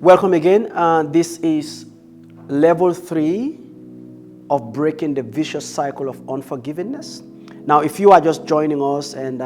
Welcome again. This is level 3 of breaking the vicious cycle of unforgiveness. Now, if you are just joining us and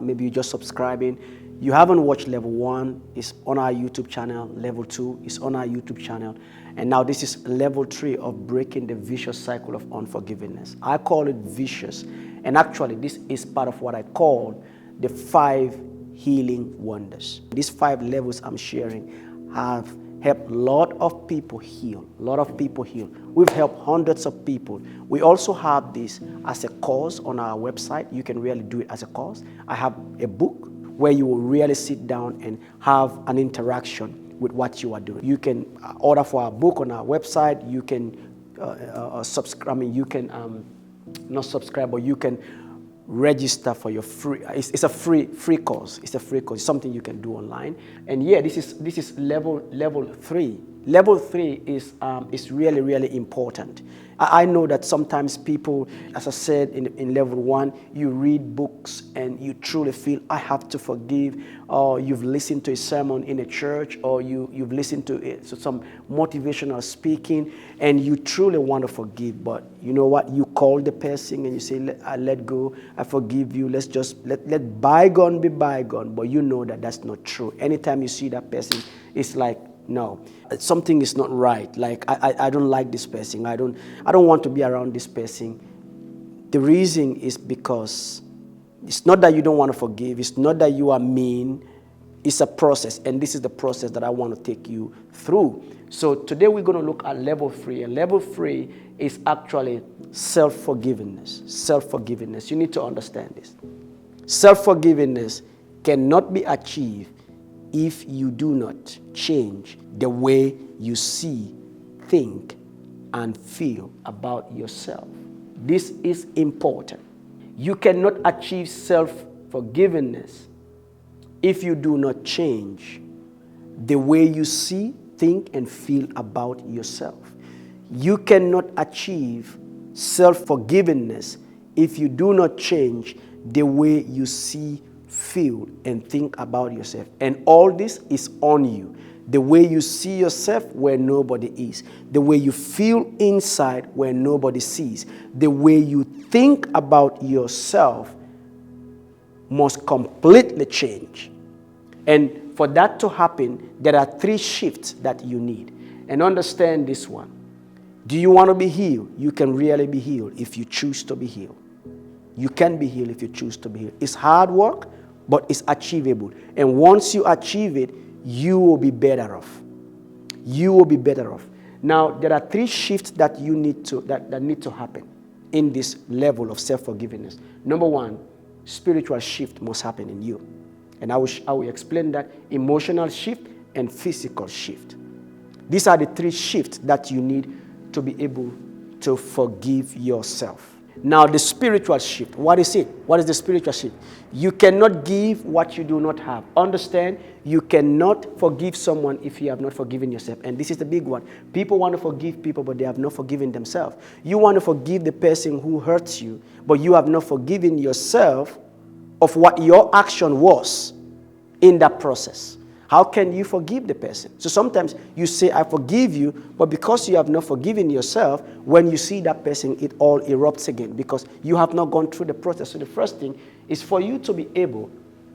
maybe you're just subscribing, you haven't watched level 1, it's on our YouTube channel. Level 2 is on our YouTube channel. And now this is level 3 of breaking the vicious cycle of unforgiveness. I call it vicious. And actually, this is part of what I call the 5 healing wonders. These 5 levels I'm sharing have helped a lot of people heal. We've helped hundreds of people. We also have this as a course on our website. You can really do it as a course. I have a book where you will really sit down and have an interaction with what you are doing. You can order for our book on our website. You can subscribe. You can not subscribe, but you can register for your free. It's a free course. It's a free course. It's something you can do online. And yeah, this is level 3. Level 3 is really important. I know that sometimes people, as I said in level 1, you read books and you truly feel I have to forgive, or you've listened to a sermon in a church, or you've listened to some motivational speaking, and you truly want to forgive. But you know what? You call the person and you say, I let go, I forgive you. Let's just let bygone be bygone. But you know that that's not true. Anytime you see that person, it's like, no, something is not right. Like, I don't like this person. I don't want to be around this person. The reason is because it's not that you don't want to forgive. It's not that you are mean. It's a process. And this is the process that I want to take you through. So today we're going to look at level 3. And level 3 is actually self-forgiveness. Self-forgiveness. You need to understand this. Self-forgiveness cannot be achieved if you do not change the way you see, think, and feel about yourself. This is important. You cannot achieve self-forgiveness if you do not change the way you see, think, and feel about yourself. You cannot achieve self-forgiveness if you do not change the way you see, feel, and think about yourself. And all this is on you. The way you see yourself where nobody is. The way you feel inside where nobody sees. The way you think about yourself must completely change. And for that to happen, there are 3 shifts that you need. And understand this one. Do you want to be healed? You can really be healed if you choose to be healed. You can be healed if you choose to be healed. It's hard work, but it's achievable. And once you achieve it, you will be better off. You will be better off. Now, there are 3 shifts that you need to that need to happen in this level of self-forgiveness. Number 1, spiritual shift must happen in you. And I will explain that: emotional shift and physical shift. These are the 3 shifts that you need to be able to forgive yourself. Now, the spiritual shift, what is it? What is the spiritual shift? You cannot give what you do not have. Understand, you cannot forgive someone if you have not forgiven yourself. And this is the big one. People want to forgive people, but they have not forgiven themselves. You want to forgive the person who hurts you, but you have not forgiven yourself of what your action was in that process. How can you forgive the person? So sometimes you say, I forgive you, but because you have not forgiven yourself, when you see that person, it all erupts again because you have not gone through the process. So the first thing is for you to be able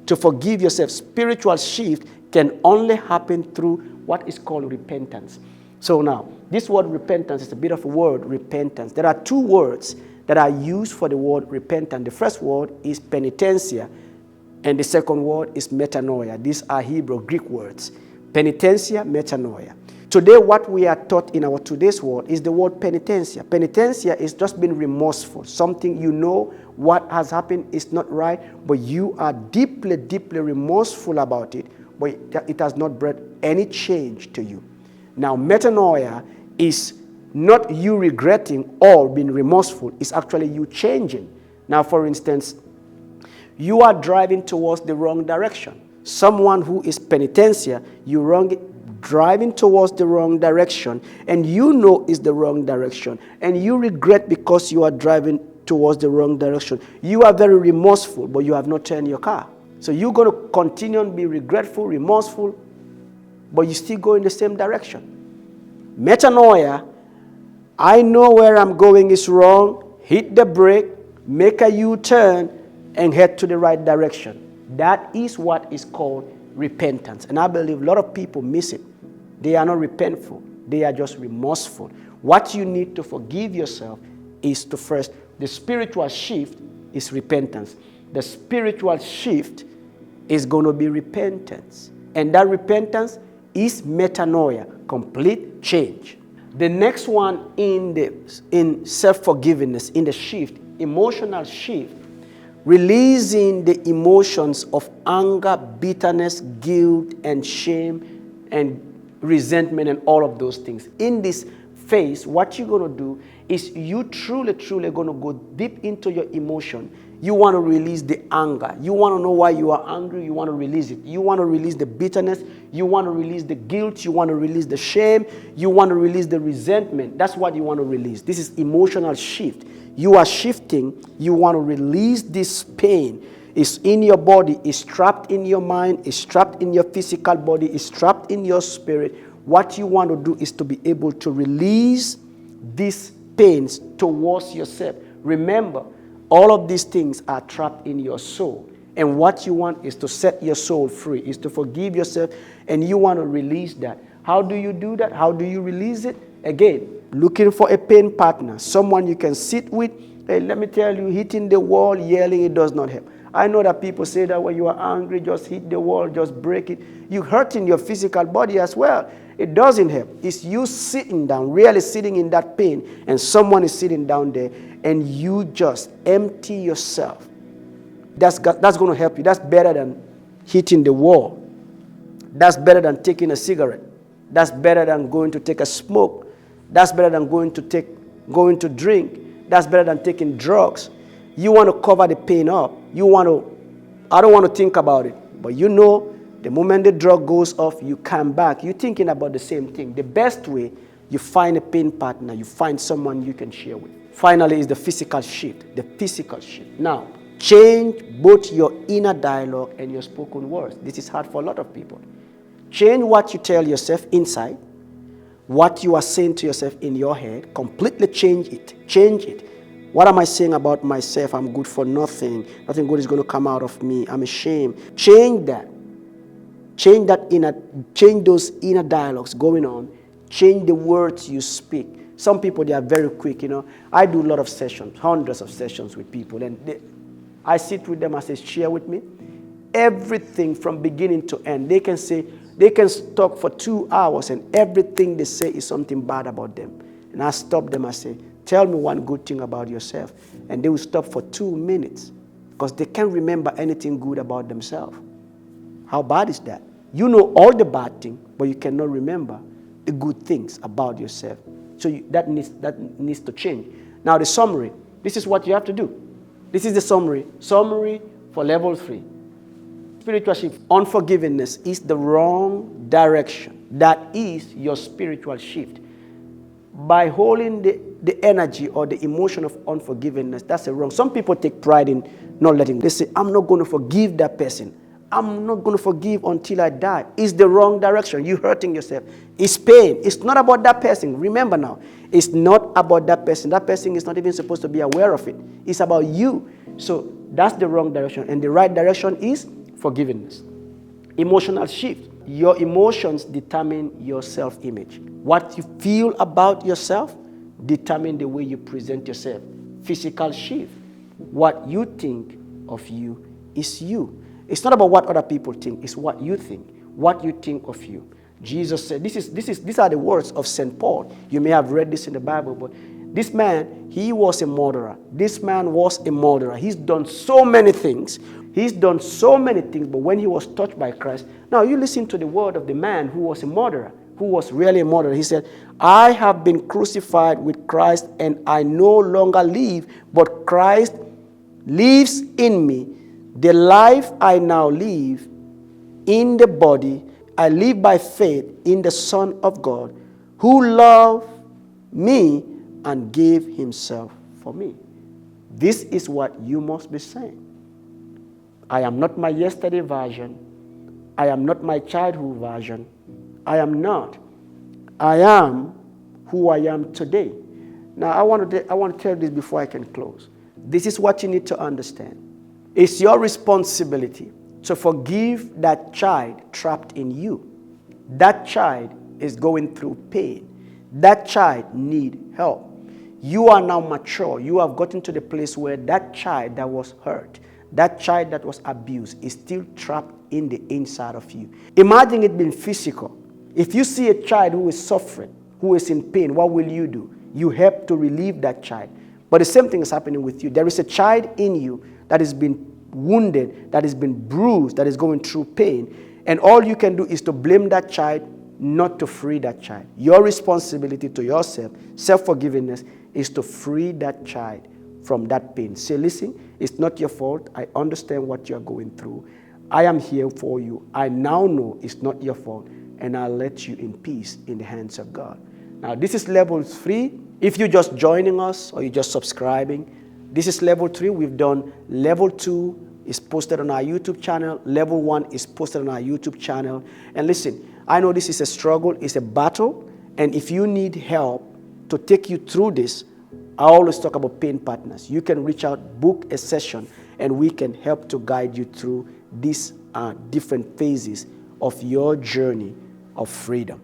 to forgive yourself. Spiritual shift can only happen through what is called repentance. So now, this word repentance is a bit of a word, repentance. There are 2 words that are used for the word repentance. The first word is penitentia, and the second word is metanoia. These are Hebrew, Greek words. Penitentia, metanoia. Today, what we are taught in our today's word is the word penitentia. Penitentia is just being remorseful. Something you know what has happened is not right, but you are deeply remorseful about it, but it has not brought any change to you. Now, metanoia is not you regretting or being remorseful. It's actually you changing. Now, for instance, you are driving towards the wrong direction. Someone who is penitentia, driving towards the wrong direction, and you know it's the wrong direction, and you regret because you are driving towards the wrong direction. You are very remorseful, but you have not turned your car. So you're going to continue and be regretful, remorseful, but you still go in the same direction. Metanoia, I know where I'm going is wrong, hit the brake, make a U-turn, and head to the right direction. That is what is called repentance. And I believe a lot of people miss it. They are not repentful. They are just remorseful. What you need to forgive yourself is to first, the spiritual shift is repentance. The spiritual shift is going to be repentance. And that repentance is metanoia, complete change. The next one in self-forgiveness, in the shift, emotional shift, releasing the emotions of anger, bitterness, guilt, and shame, and resentment, and all of those things. In this phase, what you're going to do is you truly going to go deep into your emotion. You want to release the anger. You want to know why you are angry. You want to release it. You want to release the bitterness. You want to release the guilt. You want to release the shame. You want to release the resentment. That's what you want to release. This is emotional shift. You are shifting. You want to release this pain. It's in your body. It's trapped in your mind. It's trapped in your physical body. It's trapped in your spirit. What you want to do is to be able to release these pains towards yourself. Remember, all of these things are trapped in your soul. And what you want is to set your soul free, is to forgive yourself, and you want to release that. How do you do that? How do you release it? Again, looking for a pain partner, someone you can sit with. Hey, let me tell you, hitting the wall, yelling, it does not help. I know that people say that when you are angry, just hit the wall, just break it. You're hurting your physical body as well. It doesn't help. It's you sitting down, really sitting in that pain, and someone is sitting down there, and you just empty yourself. That's going to help you. That's better than hitting the wall. That's better than taking a cigarette. That's better than going to take a smoke. That's better than going to drink. That's better than taking drugs. You want to cover the pain up. I don't want to think about it. But you know, the moment the drug goes off, you come back. You're thinking about the same thing. The best way, you find a pain partner. You find someone you can share with. Finally, is the physical shift. The physical shift. Now, change both your inner dialogue and your spoken words. This is hard for a lot of people. Change what you tell yourself inside, what you are saying to yourself in your head. Completely change it. Change it. What am I saying about myself? I'm good for nothing. Nothing good is going to come out of me. I'm ashamed. Change that. Change those inner dialogues going on. Change the words you speak. Some people, they are very quick, I do a lot of sessions, hundreds of sessions with people, and I sit with them, I say, share with me everything from beginning to end. They can talk for 2 hours, and everything they say is something bad about them. And I stop them, I say, tell me one good thing about yourself. And they will stop for 2 minutes because they can't remember anything good about themselves. How bad is that? You know all the bad things, but you cannot remember the good things about yourself. So that needs to change. Now the summary. This is what you have to do. This is the summary. Summary for level 3. Spiritual shift. Unforgiveness is the wrong direction. That is your spiritual shift. By holding the energy or the emotion of unforgiveness, that's wrong. Some people take pride in not letting. They say, I'm not going to forgive that person. I'm not going to forgive until I die. It's the wrong direction. You're hurting yourself. It's pain. It's not about that person. Remember now, it's not about that person. That person is not even supposed to be aware of it. It's about you. So that's the wrong direction. And the right direction is forgiveness. Emotional shift. Your emotions determine your self-image. What you feel about yourself determine the way you present yourself. Physical shift. What you think of you is you. It's not about what other people think. It's what you think. What you think of you. Jesus said, these are the words of St. Paul. You may have read this in the Bible, but this man, he was a murderer. This man was a murderer. He's done so many things. But when he was touched by Christ, now you listen to the word of the man who was a murderer, who was really a murderer. He said, I have been crucified with Christ, and I no longer live, but Christ lives in me. The life I now live in the body, I live by faith in the Son of God, who loved me and gave himself for me. This is what you must be saying. I am not my yesterday version. I am not my childhood version. I am not. I am who I am today. Now, I want to tell you this before I can close. This is what you need to understand. It's your responsibility to forgive that child trapped in you. That child is going through pain. That child needs help. You are now mature. You have gotten to the place where that child that was hurt, that child that was abused, is still trapped in the inside of you. Imagine it being physical. If you see a child who is suffering, who is in pain, what will you do? You help to relieve that child. But the same thing is happening with you. There is a child in you that has been wounded, that has been bruised, that is going through pain. And all you can do is to blame that child, not to free that child. Your responsibility to yourself, self-forgiveness, is to free that child from that pain. Say, listen, it's not your fault. I understand what you're going through. I am here for you. I now know it's not your fault, and I'll let you in peace in the hands of God. Now, this is level 3. If you're just joining us or you're just subscribing, this is level 3. We've done level 2 is posted on our YouTube channel. Level 1 is posted on our YouTube channel. And listen, I know this is a struggle, it's a battle. And if you need help to take you through this, I always talk about pain partners. You can reach out, book a session, and we can help to guide you through these different phases of your journey of freedom.